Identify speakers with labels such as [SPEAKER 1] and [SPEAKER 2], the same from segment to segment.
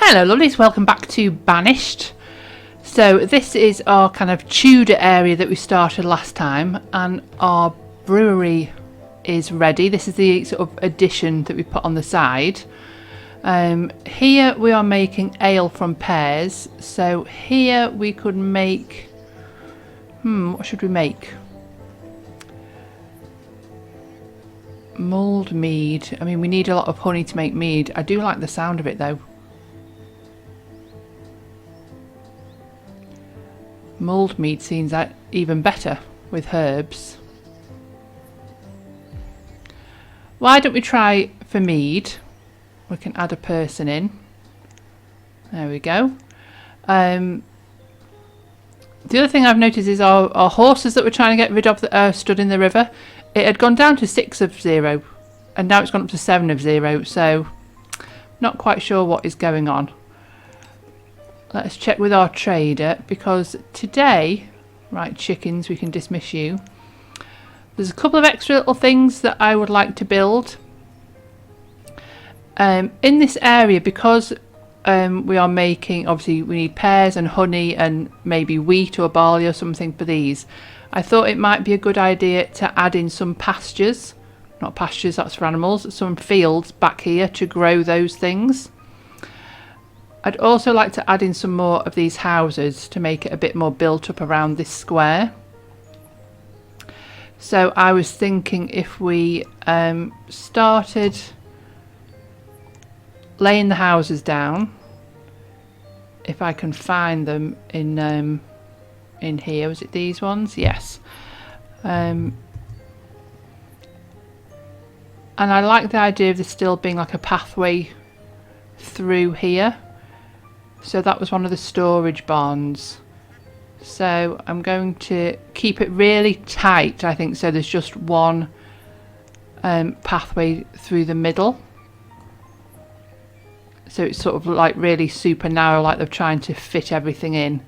[SPEAKER 1] Hello lovelies, welcome back to Banished. So this is our kind of Tudor area that we started last time, and our brewery is ready. This is the sort of addition that we put on the side. Here we are making ale from pears, so here we could make, what should we make? Mulled mead. I mean, we need a lot of honey to make mead. I do like the sound of it though. Mulled mead seems even better with herbs. Why don't we try for mead? We can add a person in. There we go. The other thing I've noticed is our horses that we're trying to get rid of that are stood in the river. It had gone down to 6 of 0 and now it's gone up to 7 of 0, so not quite sure what is going on. Let's check with our trader, because today, right, chickens, we can dismiss you. There's a couple of extra little things that I would like to build. In this area, because we are making, obviously we need pears and honey and maybe wheat or barley or something for these. I thought it might be a good idea to add in some pastures, not pastures, that's for animals, some fields back here to grow those things. I'd also like to add in some more of these houses to make it a bit more built up around this square. So I was thinking if we started laying the houses down, if I can find them in here. Was it these ones? Yes. And I like the idea of there still being like a pathway through here. So that was one of the storage barns. So I'm going to keep it really tight, I think, so there's just one pathway through the middle. So it's sort of like really super narrow, like they're trying to fit everything in.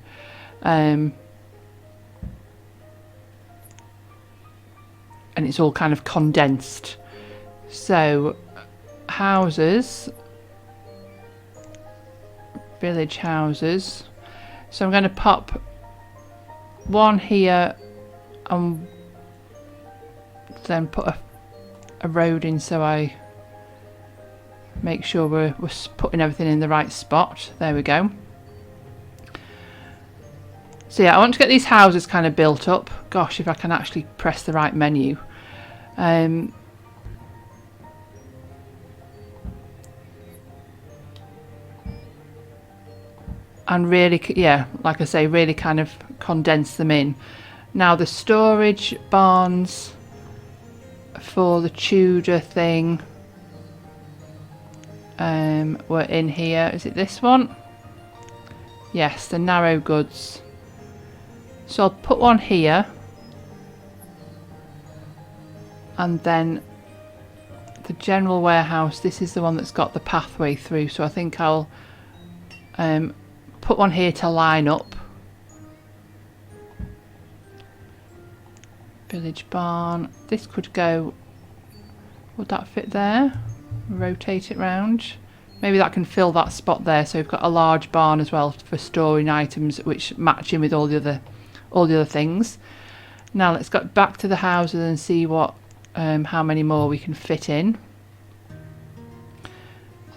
[SPEAKER 1] And it's all kind of condensed. So houses, village houses. So I'm going to pop one here and then put a road in, so I make sure we're putting everything in the right spot. There we go. So yeah, I want to get these houses kind of built up. Gosh, if I can actually press the right menu. And really, yeah, like I say, really kind of condense them in. Now the storage barns for the Tudor thing were in here. Is it this one? Yes, the narrow goods. So I'll put one here. And then the general warehouse, this is the one that's got the pathway through. So I think I'll put one here to line up. Village barn. This could go, would that fit there? Rotate it round. Maybe that can fill that spot there. So we've got a large barn as well for storing items, which match in with all the other things. Now let's go back to the houses and see what how many more we can fit in.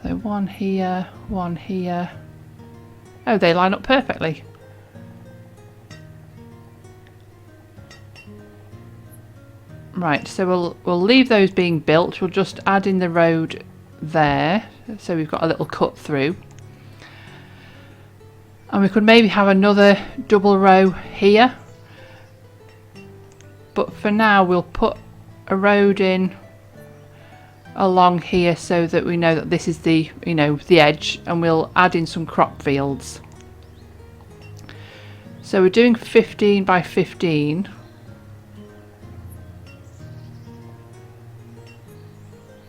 [SPEAKER 1] So one here, one here. Oh, they line up perfectly. Right, so we'll leave those being built. We'll just add in the road there, so we've got a little cut through. And we could maybe have another double row here. But for now, we'll put a road in along here so that we know that this is the, you know, the edge, and we'll add in some crop fields. So we're doing 15 by 15.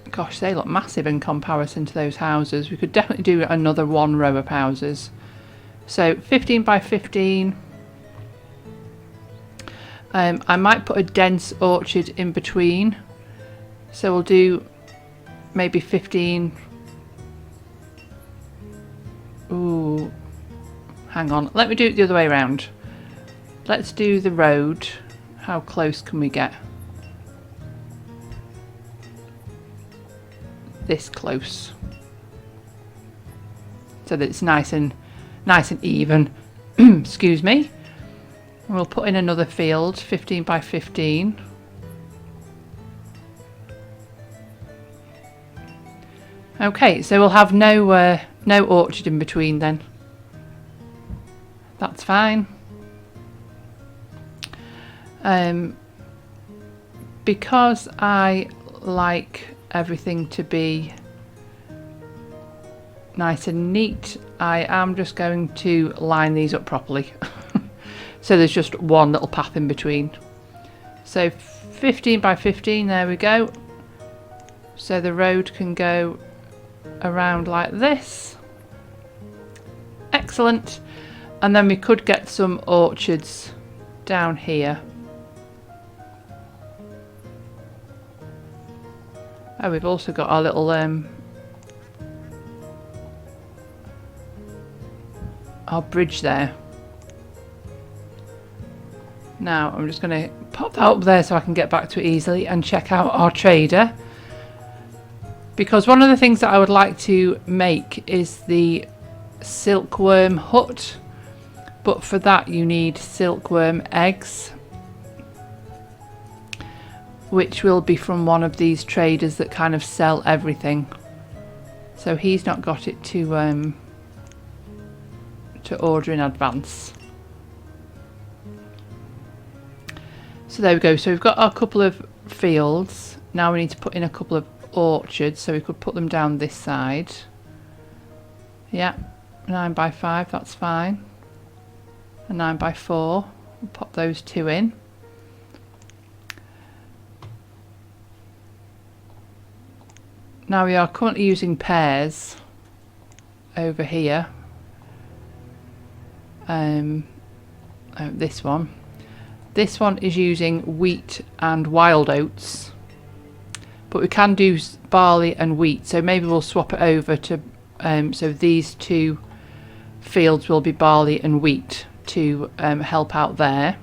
[SPEAKER 1] Gosh, they look massive in comparison to those houses. We could definitely do another one row of houses. So 15 by 15. I might put a dense orchard in between. So we'll do maybe 15 Ooh, hang on. Let me do it the other way around. Let's do the road. How close can we get? This close. So that it's nice and even. Excuse me. And we'll put in another field, 15 by 15. Okay, so we'll have no orchard in between then. That's fine. Because I like everything to be nice and neat, I am just going to line these up properly. So there's just one little path in between. So 15 by 15, there we go. So the road can go around like this. Excellent. And then we could get some orchards down here. Oh, we've also got our little our bridge there. Now I'm just going to pop that up there so I can get back to it easily and check out our trader. Because one of the things that I would like to make is the Silkworm Hut. But for that you need silkworm eggs, which will be from one of these traders that kind of sell everything. So he's not got it to order in advance. So there we go. So we've got our couple of fields. Now we need to put in a couple of orchards. So we could put them down this side. Yeah, 9 by 5, that's fine. A 9 by 4. We'll pop those two in. Now we are currently using pears over here. This one. This one is using wheat and wild oats, but we can do barley and wheat, so maybe we'll swap it over to so these two fields will be barley and wheat to help out there.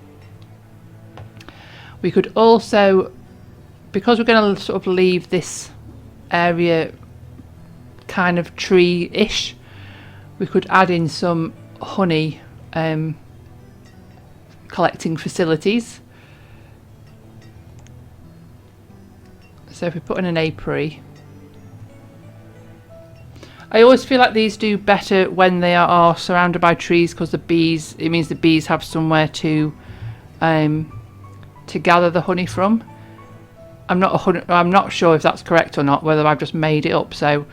[SPEAKER 1] We could also, because we're going to sort of leave this area kind of tree-ish, we could add in some honey collecting facilities. So if we put in an apiary, I always feel like these do better when they are surrounded by trees, because the bees, it means the bees have somewhere to gather the honey from. I'm not sure if that's correct or not, whether I've just made it up. So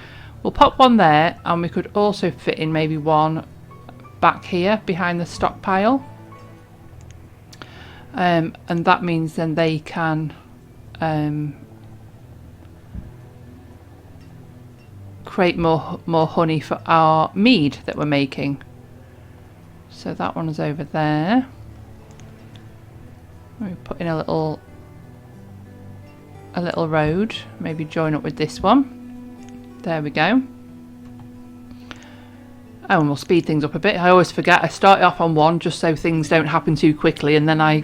[SPEAKER 1] we'll pop one there, and we could also fit in maybe one back here behind the stockpile. And that means then they can create more honey for our mead that we're making. So that one is over there. We put in a little road, maybe join up with this one. There we go. Oh, and we'll speed things up a bit. I always forget. I start off on one just so things don't happen too quickly, and then I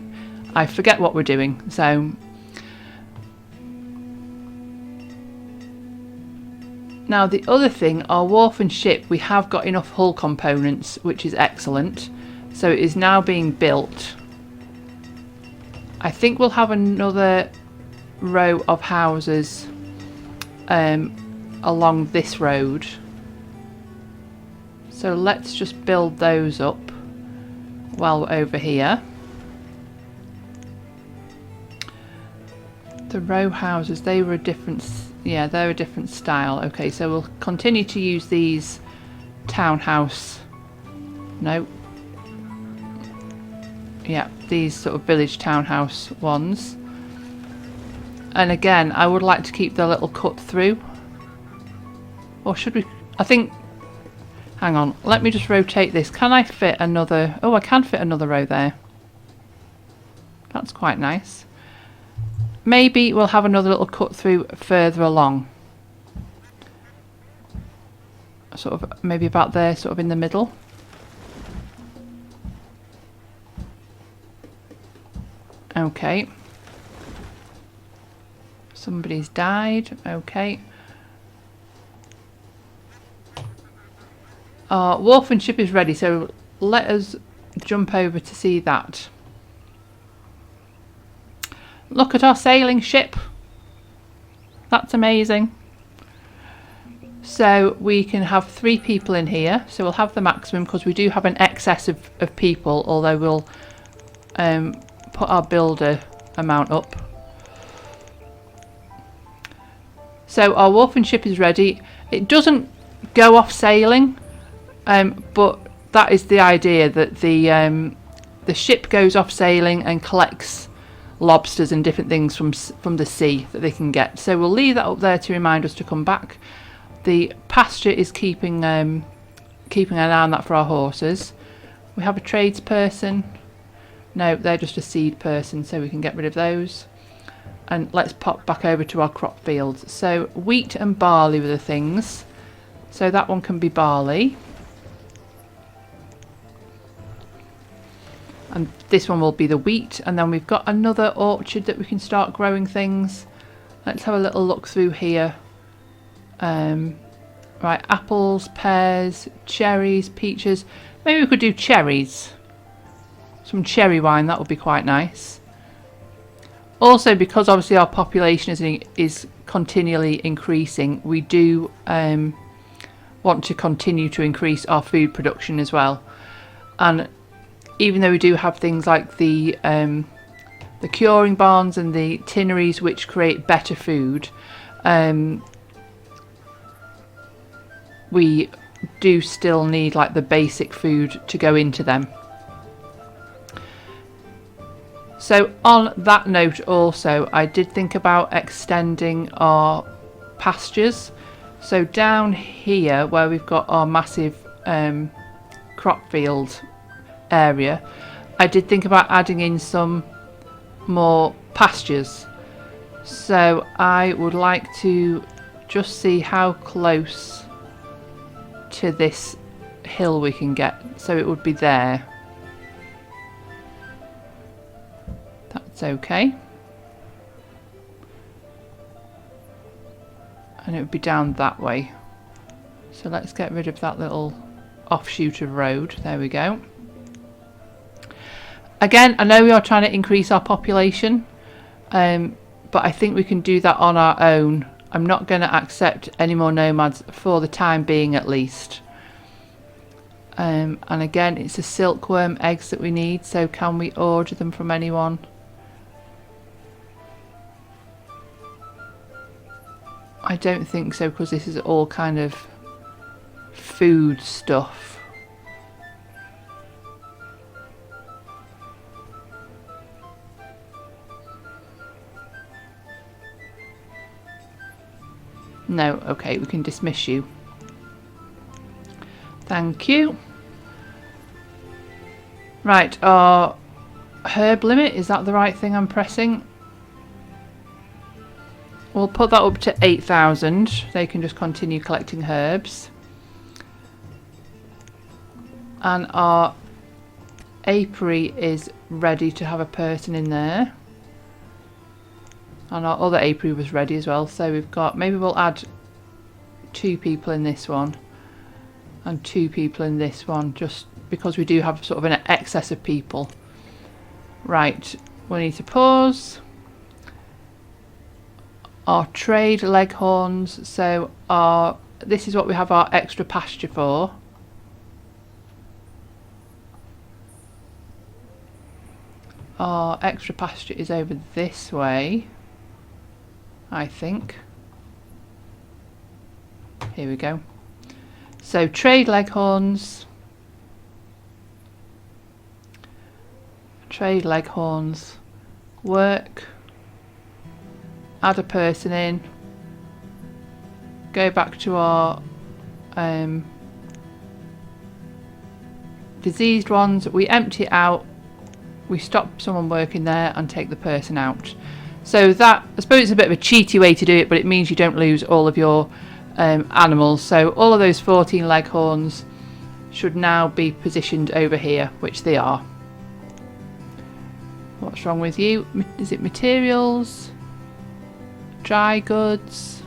[SPEAKER 1] forget what we're doing. So now the other thing, our wharf and ship, we have got enough hull components, which is excellent. So it is now being built. I think we'll have another row of houses along this road. So let's just build those up while we're over here. The row houses, they were a different, yeah, they're a different style. Okay, so we'll continue to use these townhouse, no, yeah, these sort of village townhouse ones. And again, I would like to keep the little cut through. Or should we, I think, hang on, let me just rotate this. Can I fit another, oh, I can fit another row there. That's quite nice. Maybe we'll have another little cut through further along. sort of maybe about there, sort of in the middle. Okay. Somebody's died. Okay. Our wharf ship is ready, so let us jump over to see that. Look at our sailing ship. That's amazing. So we can have 3 people in here. So we'll have the maximum because we do have an excess of people, although we'll put our builder amount up. So our wharf ship is ready. It doesn't go off sailing, but that is the idea, that the ship goes off sailing and collects lobsters and different things from the sea that they can get. So we'll leave that up there to remind us to come back. The pasture is keeping an eye on that for our horses. We have a tradesperson. No, they're just a seed person, so we can get rid of those. And let's pop back over to our crop fields. So wheat and barley were the things. So that one can be barley. And this one will be the wheat. And then we've got another orchard that we can start growing things. Let's have a little look through here. Right, apples, pears, cherries, peaches. Maybe we could do cherries. Some cherry wine, that would be quite nice. Also, because obviously our population is continually increasing, we do want to continue to increase our food production as well. And even though we do have things like the curing barns and the tinneries which create better food, we do still need like the basic food to go into them. So on that note also, I did think about extending our pastures. So down here where we've got our massive crop field area, I did think about adding in some more pastures. So I would like to just see how close to this hill we can get. So it would be there. That's okay. And it would be down that way. So let's get rid of that little offshoot of road. There we go. Again, I know we are trying to increase our population, but I think we can do that on our own. I'm not going to accept any more nomads for the time being, at least. And again, it's the silkworm eggs that we need, so can we order them from anyone? I don't think so, because this is all kind of food stuff. No, okay, we can dismiss you. Thank you. Right, our herb limit, is that the right thing I'm pressing? We'll put that up to 8,000. They can just continue collecting herbs. And our apiary is ready to have a person in there. And our other apiary was ready as well. So we've got, maybe we'll add 2 people in this one. And 2 people in this one, just because we do have sort of an excess of people. Right, we need to pause. Our trade leghorns, so this is what we have our extra pasture for. Our extra pasture is over this way, I think. Here we go. So trade leghorns. Trade leghorns. Work. Add a person in. Go back to our diseased ones. We empty it out. We stop someone working there and take the person out. So that, I suppose it's a bit of a cheaty way to do it, but it means you don't lose all of your animals. So all of those 14 leghorns should now be positioned over here, which they are. What's wrong with you? Is it materials? Dry goods?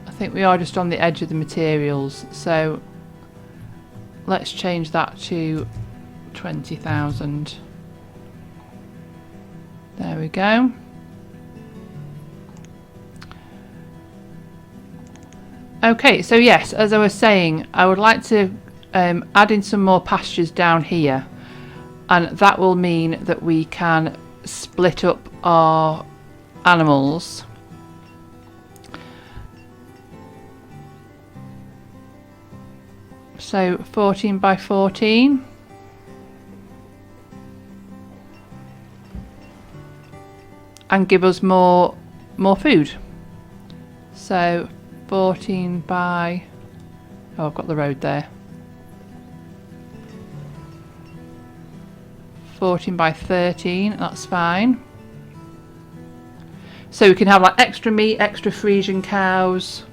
[SPEAKER 1] I think we are just on the edge of the materials, so let's change that to 20,000. There we go. Okay, so yes, as I was saying, I would like to add in some more pastures down here, and that will mean that we can split up our animals. So 14 by 14. And give us more food. So 14 by, oh, I've got the road there. 14 by 13, that's fine. So we can have like extra meat, extra Frisian cows.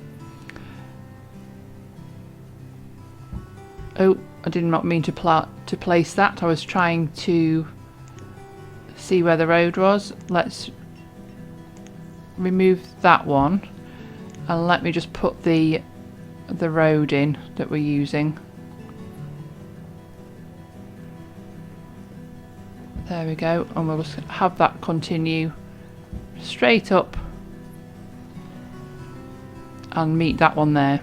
[SPEAKER 1] Oh, I did not mean to place that. I was trying to see where the road was. Let's remove that one. And let me just put the road in that we're using. There we go, and we'll just have that continue straight up and meet that one there.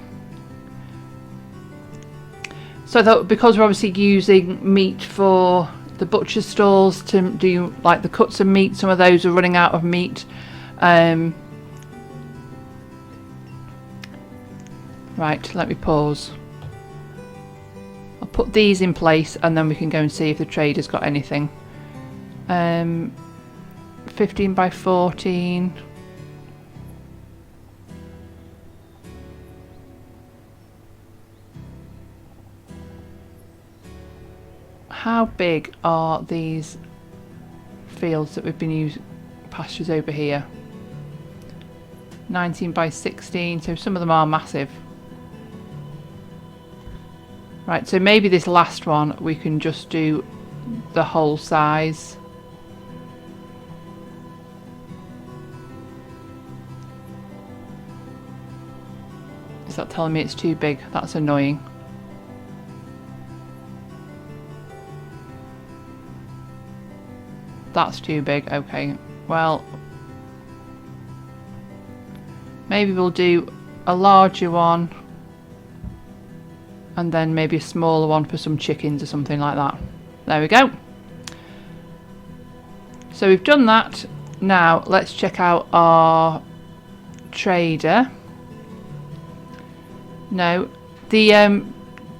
[SPEAKER 1] So that because we're obviously using meat for the butcher stalls to do like the cuts of meat, some of those are running out of meat. Right, let me pause. I'll put these in place and then we can go and see if the trader's got anything. 15 by 14. How big are these fields that we've been using, pastures over here? 19 by 16, so some of them are massive. Right, so maybe this last one we can just do the whole size. Is that telling me it's too big? That's annoying. That's too big. Okay, well, maybe we'll do a larger one and then maybe a smaller one for some chickens or something like that. There we go. So we've done that. Now let's check out our trader. No, the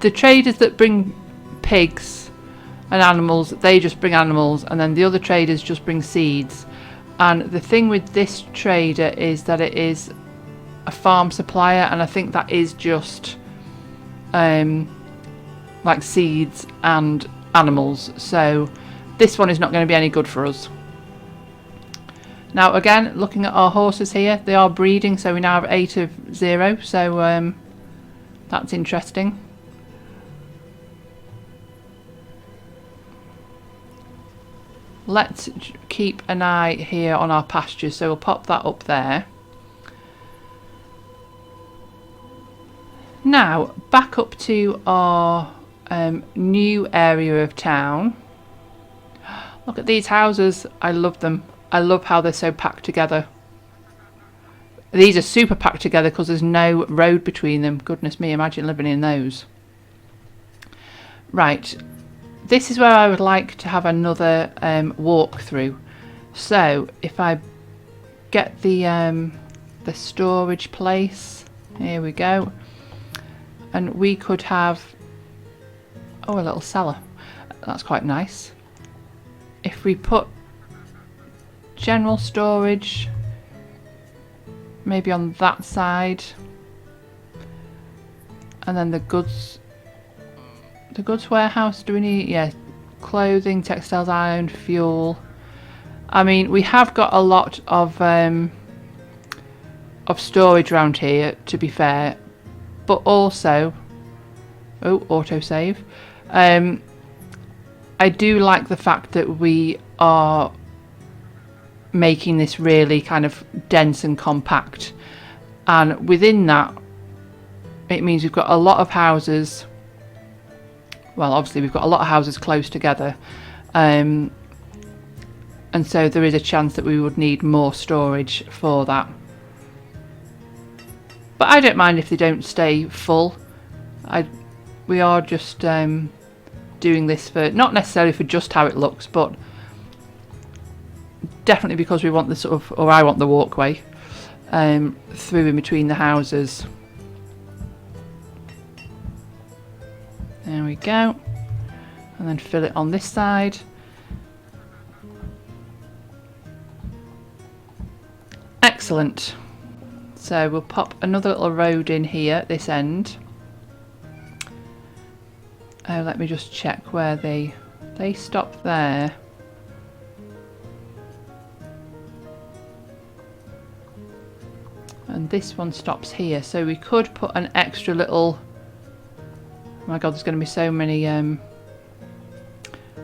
[SPEAKER 1] traders that bring pigs and animals, they just bring animals, and then the other traders just bring seeds. And the thing with this trader is that it is a farm supplier, and I think that is just like seeds and animals, so this one is not going to be any good for us. Now again, looking at our horses here, they are breeding, so we now have 8 of 0, so that's interesting. Let's keep an eye here on our pastures, so we'll pop that up there. Now back up to our new area of town. Look at these houses, I love them. I love how they're so packed together. These are super packed together because there's no road between them. Goodness me, imagine living in those. Right, this is where I would like to have another walk through. So if I get the storage place, here we go, and we could have, oh, a little cellar. That's quite nice. If we put general storage maybe on that side, and then the goods warehouse, do we need, yeah, clothing, textiles, iron, fuel. I mean, we have got a lot of of storage around here, to be fair, but also, oh, autosave. I do like the fact that we are making this really kind of dense and compact, and within that it means we've got a lot of houses. Well, obviously we've got a lot of houses close together, and so there is a chance that we would need more storage for that. But I don't mind if they don't stay full. We are just doing this for, not necessarily for just how it looks, but definitely because we want the sort of, or I want the walkway through in between the houses. There we go. And then fill it on this side. Excellent. So we'll pop another little road in here at this end. Let me just check where they stop there. And this one stops here, so we could put an extra little, oh my god, there's going to be so many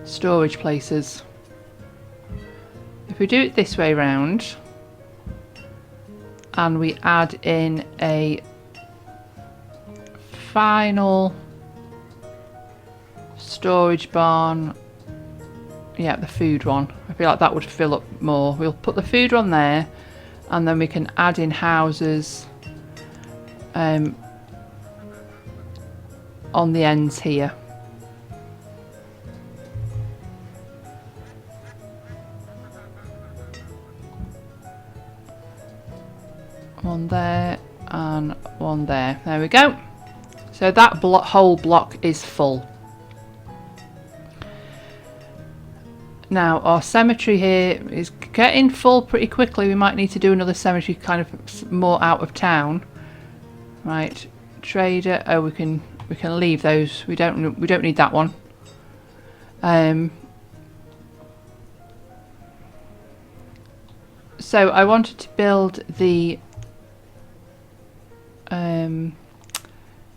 [SPEAKER 1] storage places. If we do it this way round and we add in a final storage barn, yeah, the food one, I feel like that would fill up more. We'll put the food one there, and then we can add in houses on the ends here. One there and one there. There we go. So that whole block is full. Now our cemetery here is getting full pretty quickly. We might need to do another cemetery kind of more out of town. Right, trader. Oh, we can leave those. We don't need that one. So I wanted to build the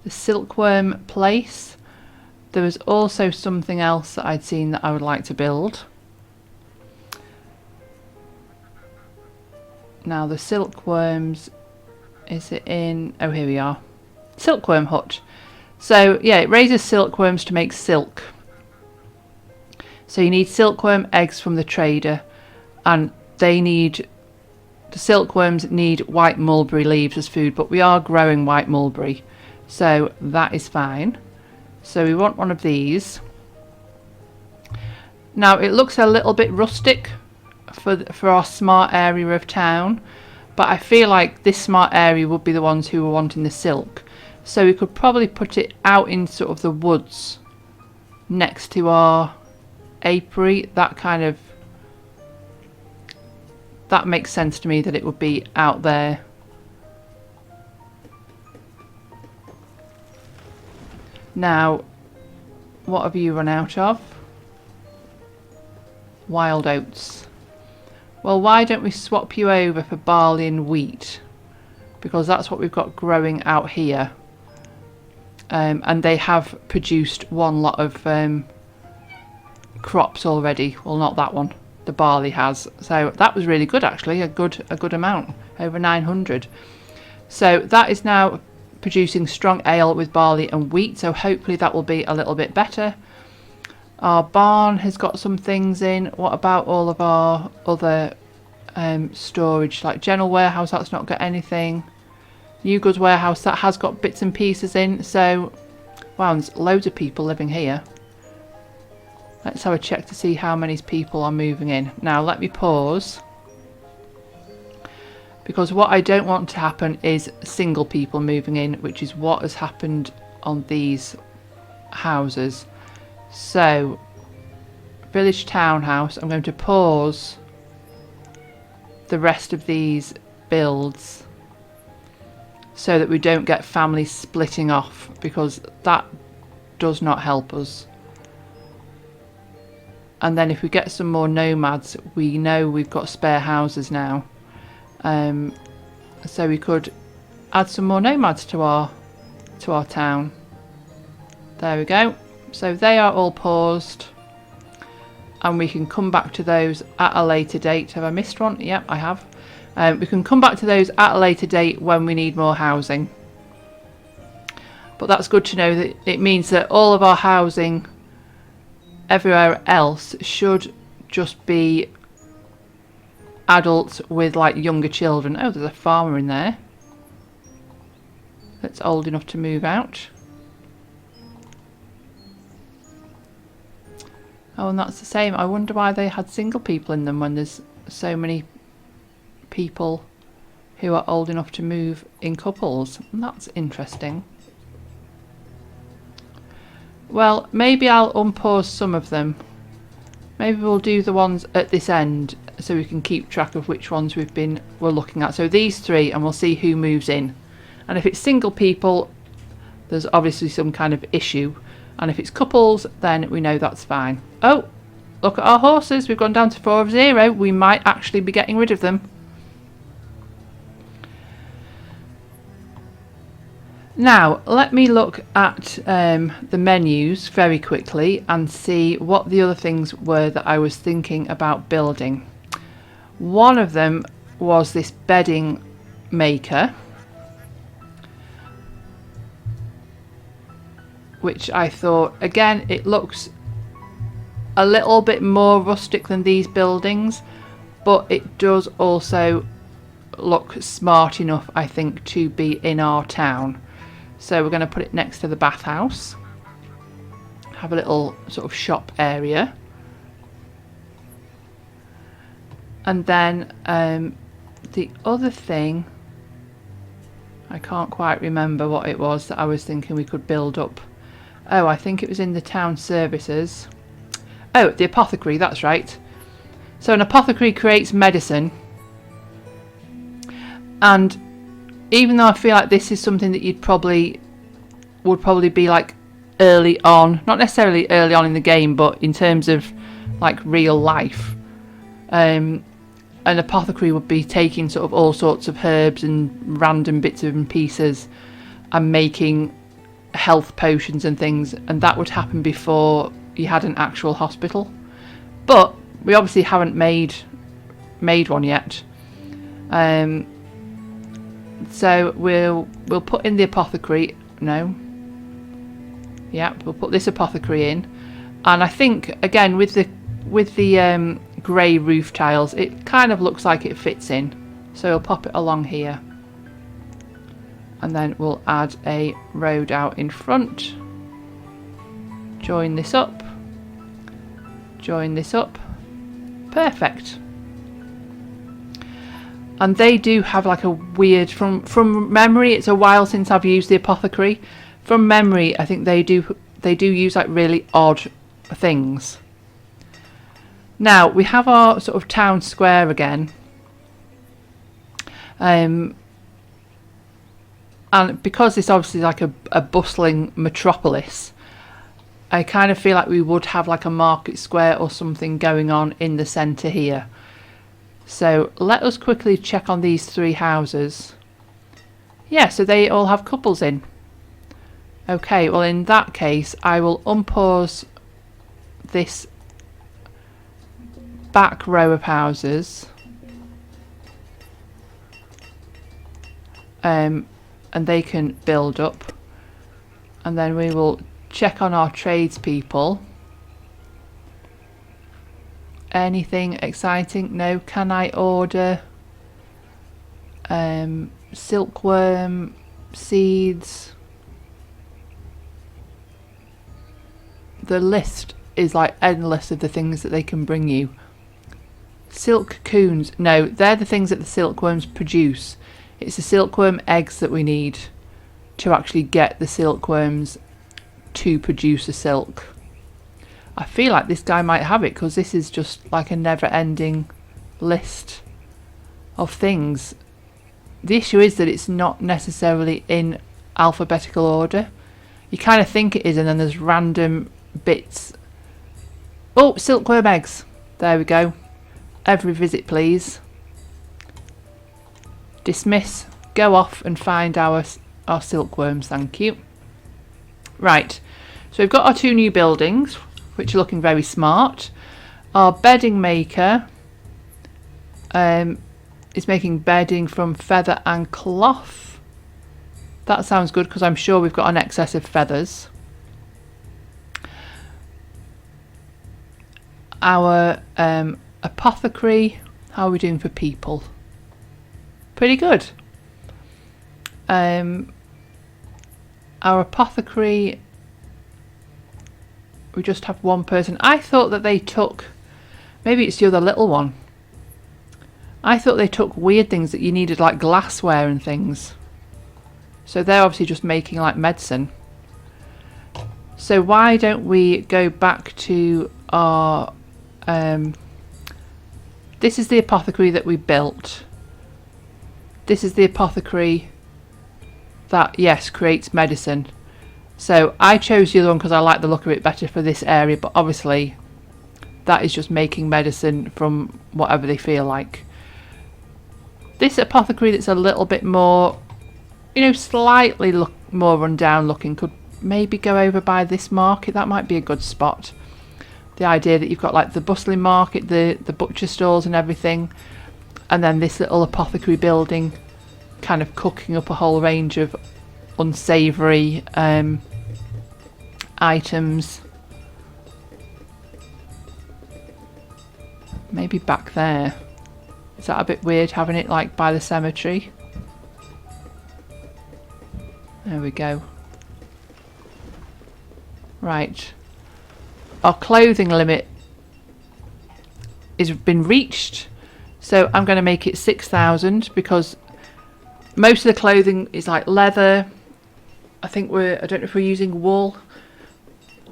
[SPEAKER 1] silkworm place. There was also something else that I'd seen that I would like to build. Now the silkworms, is it in, oh here we are, Silkworm Hut. So yeah, it raises silkworms to make silk. So you need silkworm eggs from the trader, and the silkworms need white mulberry leaves as food, but we are growing white mulberry, so that is fine. So we want one of these. Now it looks a little bit rustic for our smart area of town, but I feel like this smart area would be the ones who were wanting the silk. So we could probably put it out in sort of the woods next to our apiary. That makes sense to me, that it would be out there. Now, what have you run out of? Wild oats. Well, why don't we swap you over for barley and wheat? Because that's what we've got growing out here. And they have produced one lot of crops already. Well, not that one. The barley has. So that was really good, actually. A good amount. Over 900. So that is now producing strong ale with barley and wheat. So hopefully that will be a little bit better. Our barn has got some things in. What about all of our other storage? Like general warehouse, that's not got anything. New goods warehouse, that has got bits and pieces in. So, wow, there's loads of people living here. Let's have a check to see how many people are moving in. Now, let me pause. Because what I don't want to happen is single people moving in, which is what has happened on these houses. So, village townhouse, I'm going to pause the rest of these builds so that we don't get families splitting off, because that does not help us. And then if we get some more nomads, we know we've got spare houses now. so we could add some more nomads to our town. There we go. So they are all paused, and we can come back to those at a later date. Have I missed one? Yep, I have. We can come back to those at a later date when we need more housing. But that's good to know, that it means that all of our housing everywhere else should just be adults with like younger children. Oh, there's a farmer in there that's old enough to move out. Oh, and that's the same. I wonder why they had single people in them when there's so many people who are old enough to move in couples. That's interesting. Well, maybe I'll unpause some of them. Maybe we'll do the ones at this end so we can keep track of which ones we're looking at. So these three, and we'll see who moves in. And if it's single people, there's obviously some kind of issue. And if it's couples, then we know that's fine. Oh, look at our horses. We've gone down to 4 of 0. We might actually be getting rid of them. Now, let me look at the menus very quickly and see what the other things were that I was thinking about building. One of them was this bedding maker, which I thought, again, it looks a little bit more rustic than these buildings, but it does also look smart enough, I think, to be in our town. So we're going to put it next to the bathhouse, have a little sort of shop area, and then the other thing, I can't quite remember what it was that I was thinking we could build up. Oh, I think it was in the town services. Oh, the apothecary, that's right. So an apothecary creates medicine, and even though I feel like this is something that would probably be like early on, not necessarily early on in the game, but in terms of like real life, an apothecary would be taking sort of all sorts of herbs and random bits and pieces and making health potions and things, and that would happen before you had an actual hospital. But we obviously haven't made one yet. So we'll put in the apothecary. No. Yeah, we'll put this apothecary in, and I think again with the grey roof tiles, it kind of looks like it fits in. So we'll pop it along here, and then we'll add a road out in front. Join this up. Join this up. Perfect. And they do have like a weird, from memory, it's a while since I've used the apothecary. From memory, I think they do use like really odd things. Now we have our sort of town square again. And because it's obviously like a bustling metropolis, I kind of feel like we would have like a market square or something going on in the centre here. So let us quickly check on these 3 houses. Yeah, so they all have couples in. Okay, well in that case I will unpause this back row of houses. And they can build up. And then we will check on our tradespeople. Anything exciting? No. Can I order silkworm seeds? The list is like endless of the things that they can bring you. Silk coons. No, they're the things that the silkworms produce. It's the silkworm eggs that we need to actually get the silkworms to produce a silk. I feel like this guy might have it because this is just like a never-ending list of things. The issue is that it's not necessarily in alphabetical order. You kind of think it is, and then there's random bits. Oh, silkworm eggs. There we go. Every visit, please. Dismiss. go off and find our silkworms, thank you. Right, so we've got our 2 new buildings, which are looking very smart. Our bedding maker is making bedding from feather and cloth. That sounds good because I'm sure we've got an excess of feathers. Our apothecary, how are we doing for people? Pretty good. Our apothecary, we just have 1 person. I thought that they took, maybe it's the other little one. I thought they took weird things that you needed, like glassware and things. So they're obviously just making like medicine. So why don't we go back to our this is the apothecary that we built. This is the apothecary that, yes, creates medicine. So I chose the other one because I like the look of it better for this area, but obviously that is just making medicine from whatever they feel like. This apothecary that's a little bit more, you know, slightly more run down looking could maybe go over by this market. That might be a good spot. The idea that you've got like the bustling market, the butcher stalls and everything, and then this little apothecary building kind of cooking up a whole range of unsavoury items. Maybe back there. Is that a bit weird having it like by the cemetery? There we go. Right. Our clothing limit has been reached. So I'm going to make it 6,000 because most of the clothing is like leather. I don't know if we're using wool.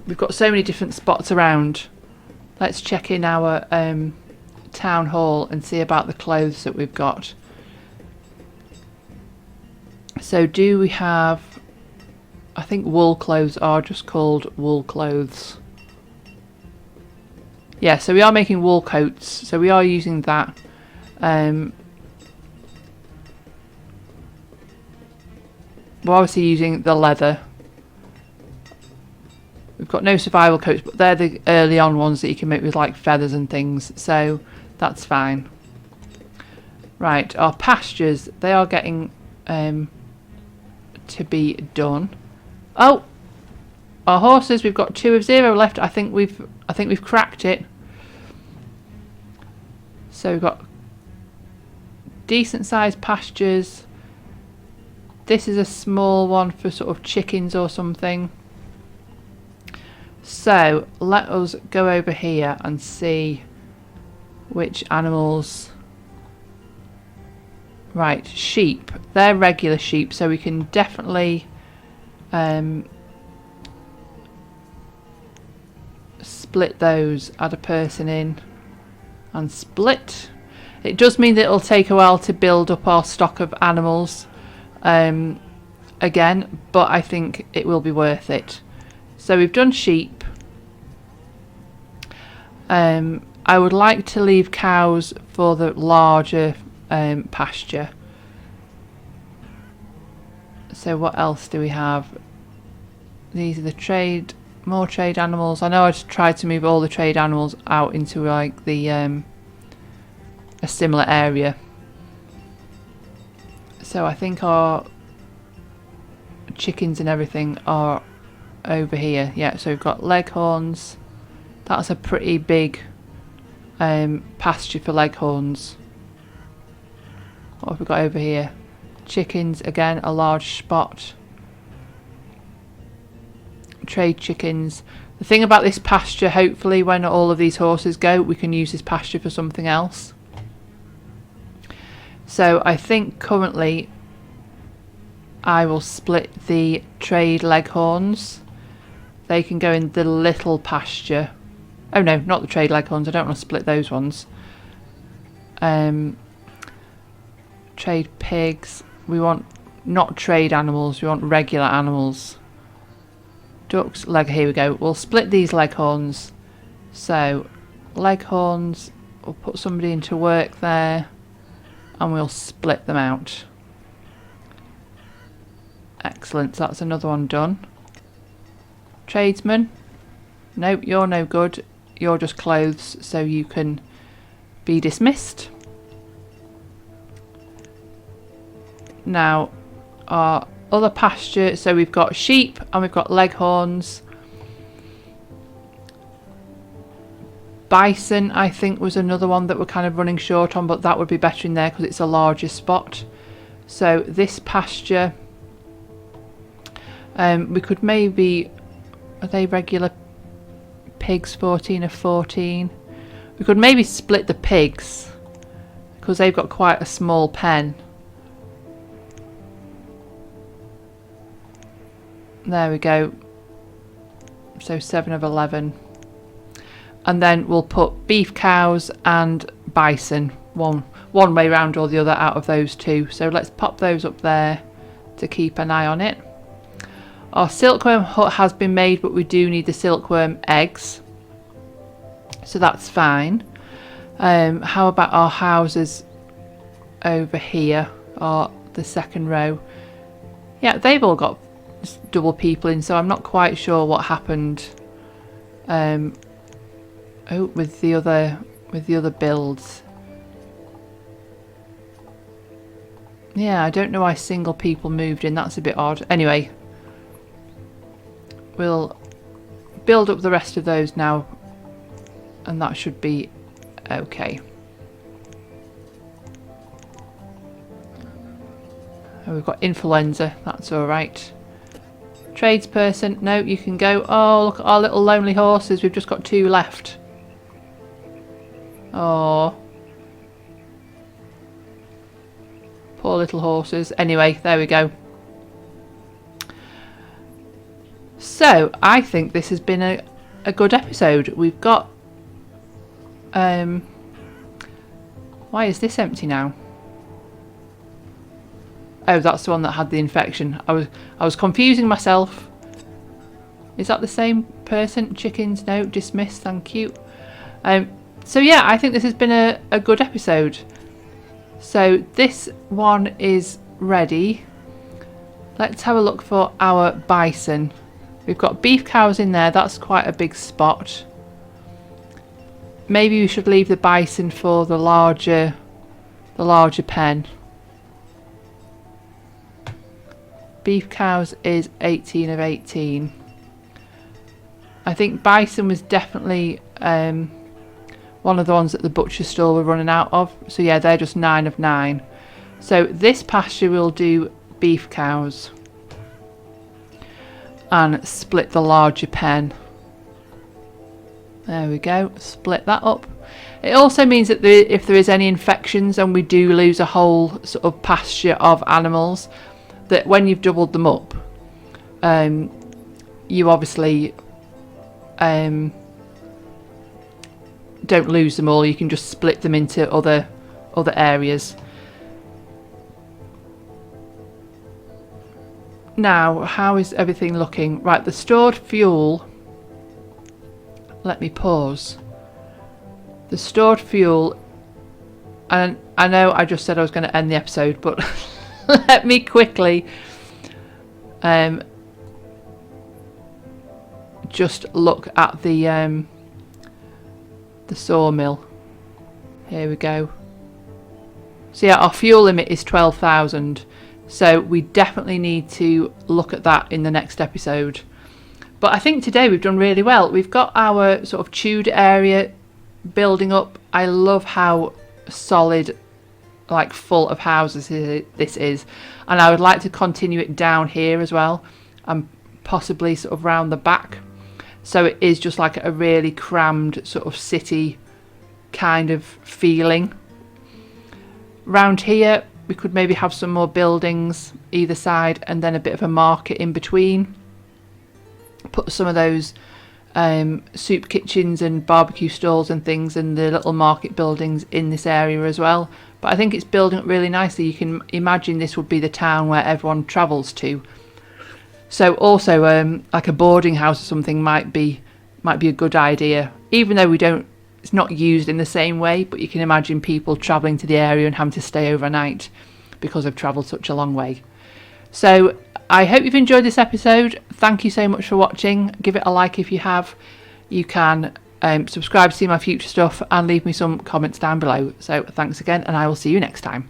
[SPEAKER 1] We've got so many different spots around. Let's check in our town hall and see about the clothes that we've got. So do we have, I think wool clothes are just called wool clothes. Yeah, so we are making wool coats, so we are using that. We're obviously using the leather. We've got no survival coats, but they're the early on ones that you can make with like feathers and things, so that's fine. Right, our pastures, they are getting to be done. Oh, our horses, we've got 2 of 0 left. I think we've cracked it. So we've got decent sized pastures. This is a small one for sort of chickens or something. So let us go over here and see which animals. Right, sheep. They're regular sheep, so we can definitely split those, add a person in and split. It does mean that it'll take a while to build up our stock of animals again, but I think it will be worth it. So we've done sheep. I would like to leave cows for the larger pasture. So what else do we have? These are the more trade animals. I know I tried to move all the trade animals out into like the a similar area. So I think our chickens and everything are over here. Yeah, so we've got leghorns. That's a pretty big pasture for leghorns. What have we got over here? Chickens, again, a large spot. Trade chickens. The thing about this pasture, hopefully when all of these horses go, we can use this pasture for something else. So I think currently I will split the trade leghorns. They can go in the little pasture. Oh no, not the trade leghorns. I don't want to split those ones. Trade pigs. We want not trade animals. We want regular animals. Ducks, here we go. We'll split these leghorns. So leghorns, we'll put somebody into work there and we'll split them out. Excellent, so that's another one done. Tradesman, nope, you're no good. You're just clothes, so you can be dismissed. Now, our other pasture, so we've got sheep and we've got leghorns. Bison, I think, was another one that we're kind of running short on, but that would be better in there because it's a larger spot. So this pasture, we could maybe, are they regular pigs, 14 of 14? We could maybe split the pigs because they've got quite a small pen. There we go. So 7 of 11. And then we'll put beef cows and bison, one way round or the other out of those two. So let's pop those up there to keep an eye on it. Our silkworm hut has been made, but we do need the silkworm eggs. So that's fine. How about our houses over here, or the second row? Yeah, they've all got double people in, so I'm not quite sure what happened with the other builds. Yeah, I don't know why single people moved in, that's a bit odd. Anyway, we'll build up the rest of those now and that should be okay. Oh, we've got influenza, that's alright. Tradesperson, no, you can go. Oh, look at our little lonely horses, we've just got 2 left. Oh, poor little horses. Anyway, there we go. So I think this has been a good episode. We've got why is this empty now? Oh, that's the one that had the infection. I was confusing myself. Is that the same person? Chickens, no, dismissed, thank you. So yeah, I think this has been a good episode. So this one is ready. Let's have a look for our bison. We've got beef cows in there, that's quite a big spot. Maybe we should leave the bison for the larger pen. Beef cows is 18 of 18. I think bison was definitely one of the ones that the butcher store were running out of. So yeah, they're just 9 of 9. So this pasture will do beef cows. And split the larger pen. There we go, split that up. It also means that if there is any infections and we do lose a whole sort of pasture of animals, that when you've doubled them up, you obviously don't lose them all. You can just split them into other areas. Now, how is everything looking? Right, the stored fuel. Let me pause. The stored fuel, and I know I just said I was going to end the episode, but let me quickly just look at the sawmill. Here we go. So yeah, our fuel limit is 12,000. So we definitely need to look at that in the next episode. But I think today we've done really well. We've got our sort of Tudor area building up. I love how solid, like full of houses this is. And I would like to continue it down here as well. And possibly sort of round the back. So it is just like a really crammed sort of city kind of feeling. Round here we could maybe have some more buildings either side and then a bit of a market in between. Put some of those soup kitchens and barbecue stalls and things and the little market buildings in this area as well. But I think it's building up really nicely. You can imagine this would be the town where everyone travels to. So also like a boarding house or something might be a good idea, even though it's not used in the same way, but you can imagine people travelling to the area and having to stay overnight because they've travelled such a long way. So I hope you've enjoyed this episode. Thank you so much for watching. Give it a like if you have. You can subscribe to see my future stuff and leave me some comments down below. So thanks again, and I will see you next time.